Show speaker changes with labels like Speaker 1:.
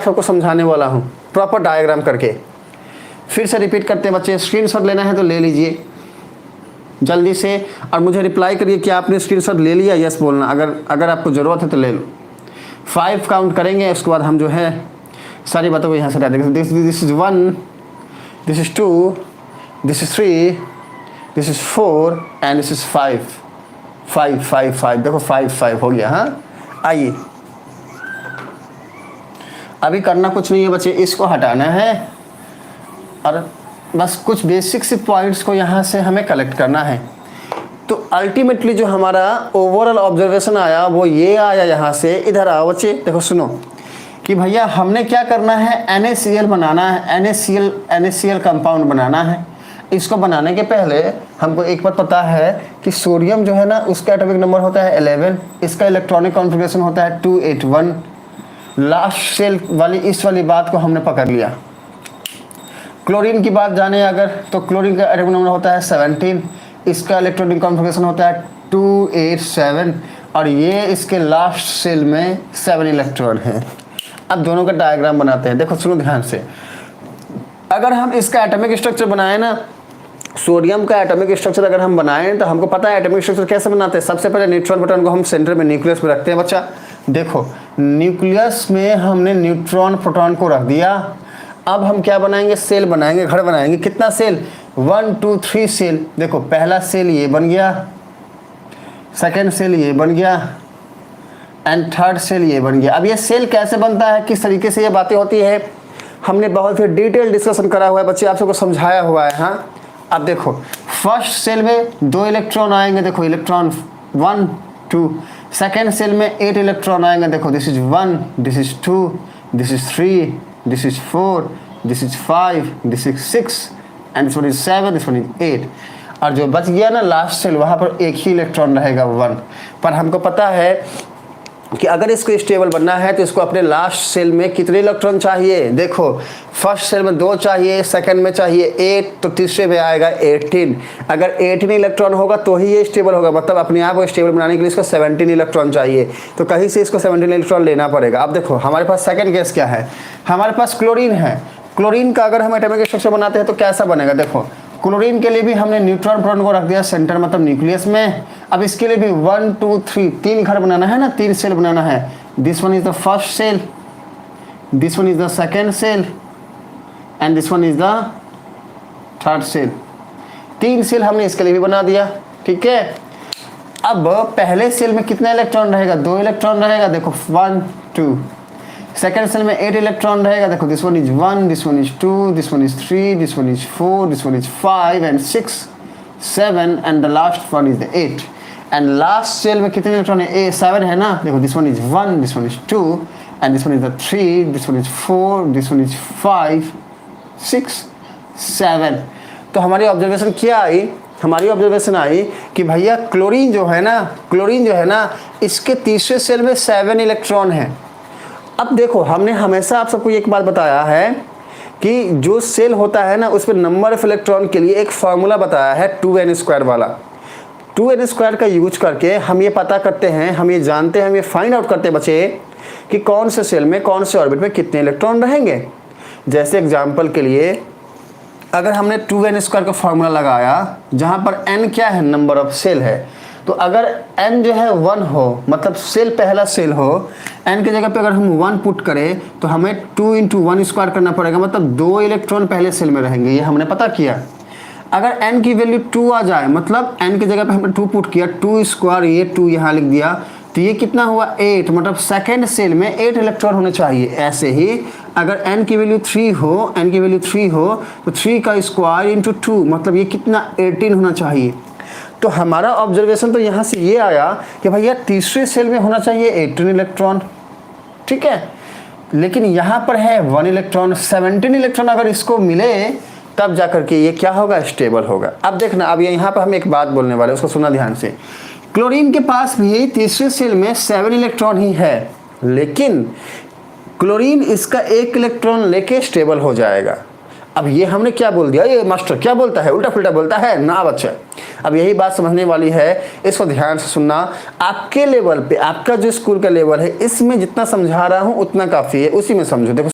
Speaker 1: सबको समझाने वाला हूँ प्रॉपर डायग्राम करके। फिर से रिपीट करते हैं बच्चे, स्क्रीनशॉट लेना है तो ले लीजिए जल्दी से, और मुझे रिप्लाई करिए कि आपने स्क्रीनशॉट ले लिया, यस बोलना, अगर आपको ज़रूरत है तो ले लो। 5 काउंट करेंगे, उसके बाद हम जो है सारी बातों को यहाँ से हटा देंगे। This is 1, this is 2, this is 3, this is 4 and this is 5। 5 5 5 देखो 5 5 हो गया। हाँ, आइए अभी करना कुछ नहीं है बच्चे, इसको हटाना है और बस कुछ बेसिक से पॉइंट्स को यहाँ से हमें कलेक्ट करना है। तो अल्टीमेटली जो हमारा ओवरऑल ऑब्जर्वेशन आया वो ये आया, यहाँ से इधर आओ बच्चे, देखो सुनो कि भैया हमने क्या करना है, NaCl बनाना है, NaCl कंपाउंड बनाना है। इसको बनाने के पहले हमको एक बात पता है कि सोडियम जो है ना उसका एटॉमिक नंबर होता है 11, इसका इलेक्ट्रॉनिक कॉन्फ़िगरेशन होता है 281। लास्ट सेल वाली इस वाली बात को हमने पकड़ लिया। क्लोरीन की बात जाने अगर, तो क्लोरीन का एटॉमिक नंबर होता है 17, इसका इलेक्ट्रॉनिक कॉन्फ़िगरेशन होता है 287 और ये इसके लास्ट सेल में 7 इलेक्ट्रॉन है। अब दोनों का डायग्राम बनाते हैं, देखो सुनो ध्यान से। अगर हम इसका एटॉमिक स्ट्रक्चर बनाएं ना, सोडियम का एटॉमिक स्ट्रक्चर अगर हम बनाएं तो हमको पता है एटॉमिक स्ट्रक्चर कैसे बनाते हैं। सबसे पहले न्यूट्रॉन प्रोटॉन को हम सेंटर में न्यूक्लियस में रखते हैं बच्चा। देखो न्यूक्लियस में हमने न्यूट्रॉन प्रोटॉन को रख दिया। अब हम क्या बनाएंगे, सेल बनाएंगे, घर बनाएंगे। कितना सेल, 1 2 3 सेल। देखो पहला सेल ये बन गया, सेकेंड सेल ये बन गया एंड थर्ड सेल ये बन गया। अब ये सेल कैसे बनता है, किस तरीके से ये बातें होती है, हमने बहुत ही डिटेल डिस्कशन करा हुआ है बच्चे, आप सबको समझाया हुआ है। हाँ, अब देखो फर्स्ट सेल में 2 इलेक्ट्रॉन आएंगे, देखो इलेक्ट्रॉन 1 2। सेकेंड सेल में 8 इलेक्ट्रॉन आएंगे, देखो this is 1, this is 2, this is 3, this is 4, this is 5, this is 6 and this one is 7, this one is 8। और जो बच गया ना लास्ट सेल, वहाँ पर एक ही इलेक्ट्रॉन रहेगा 1। पर हमको पता है कि अगर इसको स्टेबल बनना है तो इसको अपने लास्ट सेल में कितने इलेक्ट्रॉन चाहिए। देखो फर्स्ट सेल में 2 चाहिए, सेकंड में चाहिए 8, तो तीसरे में आएगा 18। अगर 18 इलेक्ट्रॉन होगा तो ही ये स्टेबल होगा, मतलब अपने आप को स्टेबल बनाने के लिए इसको 17 इलेक्ट्रॉन चाहिए, तो कहीं से इसको 17 इलेक्ट्रॉन लेना पड़ेगा। अब देखो हमारे पास सेकेंड केस क्या है, हमारे पास क्लोरीन है। क्लोरीन का अगर हम एटॉमिक स्ट्रक्चर बनाते हैं तो कैसा बनेगा, देखो क्लोरीन के लिए भी हमने न्यूट्रॉन प्रोटॉन को रख दिया सेंटर, मतलब न्यूक्लियस में। अब इसके लिए भी 1 2 3 3 घर बनाना है ना, 3 सेल बनाना है। This one is the first cell, this one is the second cell and this one is the third cell. 3 cell हमने इसके लिए भी बना दिया, ठीक है। अब पहले सेल में कितना इलेक्ट्रॉन रहेगा, 2 इलेक्ट्रॉन रहेगा, देखो 1 2। सेकेंड सेल में 8 इलेक्ट्रॉन रहेगा, देखो this one is 1, this one is 2, this one is 3, this one is 4, this one is 5 and 6 7 and the last one is the 8। And last cell में कितने इलेक्ट्रॉन है, 7 है ना, देखो this one is 1, this one is 2 and this one is the 3, this one is 4, this one is 5 6 7। तो हमारी observation क्या आई, हमारी ऑब्जर्वेशन आई कि भैया क्लोरीन जो है ना इसके तीसरे सेल में 7 इलेक्ट्रॉन है। अब देखो हमने हमेशा आप सबको एक बात बताया है कि जो सेल होता है ना उसमें नंबर ऑफ इलेक्ट्रॉन के लिए एक फार्मूला बताया है 2n² वाला। 2n² का यूज करके हम ये पता करते हैं, हम ये जानते हैं, हम ये फाइंड आउट करते हैं बच्चे कि कौन से सेल में कौन से ऑर्बिट में कितने इलेक्ट्रॉन रहेंगे। जैसे एग्जाम्पल के लिए अगर हमने 2n² का फार्मूला लगाया जहाँ पर n क्या है, नंबर ऑफ सेल है, तो अगर n जो है 1 हो, मतलब सेल पहला सेल हो, n की जगह पे अगर हम 1 पुट करें तो हमें 2 × 1² करना पड़ेगा, मतलब 2 इलेक्ट्रॉन पहले सेल में रहेंगे, ये हमने पता किया। अगर n की वैल्यू 2 आ जाए, मतलब n की जगह पे हमने 2 पुट किया, 2², ये 2 यहाँ लिख दिया, तो ये कितना हुआ 8, मतलब सेकेंड सेल में 8 इलेक्ट्रॉन होने चाहिए। ऐसे ही अगर n की वैल्यू 3 हो, तो 3 का स्क्वायर इंटू 2, मतलब ये कितना 18 होना चाहिए। तो हमारा ऑब्जर्वेशन तो यहाँ से ये आया कि भैया तीसरे सेल में होना चाहिए 18 इलेक्ट्रॉन, ठीक है। लेकिन यहाँ पर है 1 इलेक्ट्रॉन, 17 इलेक्ट्रॉन अगर इसको मिले तब जाकर के ये क्या होगा, स्टेबल होगा। अब देखना, अब यहाँ पर हम एक बात बोलने वाले, उसको सुनना ध्यान से। क्लोरीन के पास भी तीसरे सेल में 7 इलेक्ट्रॉन ही है, लेकिन क्लोरीन इसका 1 इलेक्ट्रॉन लेके स्टेबल हो जाएगा। अब ये हमने क्या बोल दिया, ये मास्टर क्या बोलता है, उल्टा पुल्टा बोलता है ना बच्चा। अब यही बात समझने वाली है, इसको ध्यान से सुनना। आपके लेवल पे, आपका जो स्कूल का लेवल है, इसमें जितना समझा रहा हूँ उतना काफ़ी है, उसी में समझो। देखो